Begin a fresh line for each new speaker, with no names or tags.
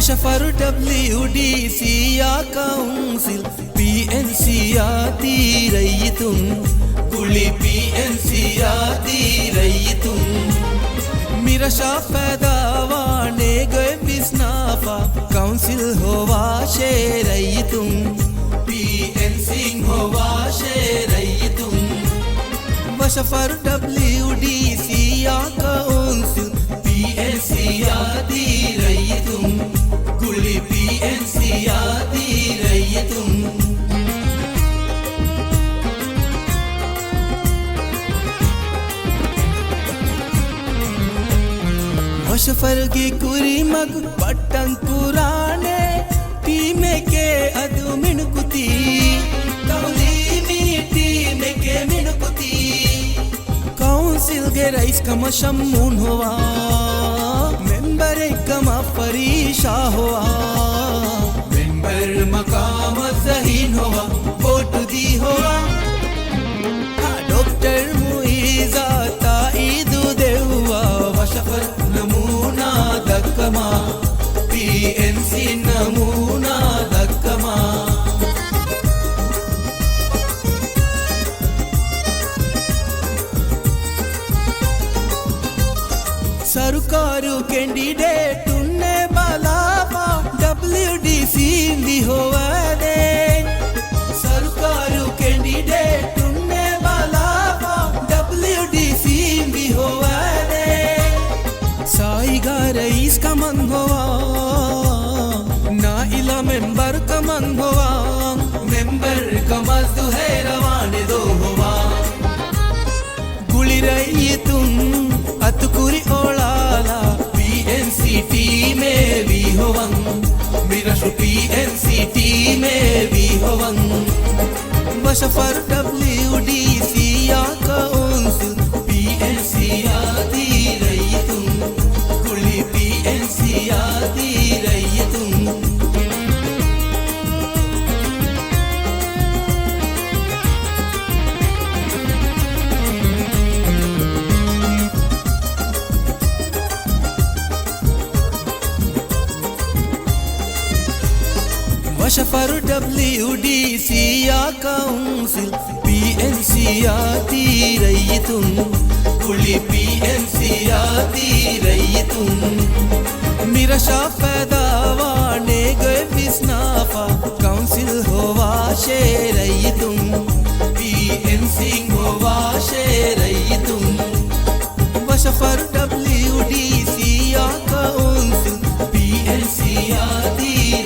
वशफर WDC या council PNC यादी रयितुम कुली PNC यादी रयितुम मिरशा फैदावाने गए बिस्नाफा काउंसिल होवा शे रयितुम PNC होवा शे रयितुम वशफर WDC या काउंसिल PNC यादी रयितुम कुली PNC यादी रयितुम वशफर की कुरी मग पट्टन पुराने टीमे के अदु मिणकुती तौलीमी टीमे के मिणकुती काउंसिल के रईस कम शम्मून हुआ मेंबर कमा फरीशा हुआ मेंबर मकाम जहीन हुआ वोट दी हुआ डॉक्टर मुईजा ताईदु दे हुआ वशफर नमूना दक्कमा PNC नमूना दक्कमा सरकारू कैंडिडेट उन्ने बालावा WDC दी होवे सरकारू कैंडिडेट उन्ने बालावा WDC दी होवे साईगा रईस का मन होवा ना इला मेंबर का मन होवा मेंबर का मजदू है रवाने दो होवा गुली रही तुम अतकुरी ओलाला PNC में भी होवं मिरशु PNC में भी होवं वशफर WDC या काउंसिल PNC यादी रयितुम कुली PNC यादी रयितुम वशफर WDC या काउंसिल PNC यादी रयितुम कुली PNC यादी रयितुम मिरशा फैदावाने गए बिस्नाफा काउंसिल होवा शे रयितुम PNC होवा शे रयितुम वशफर WDC या काउंसिल PNC यादी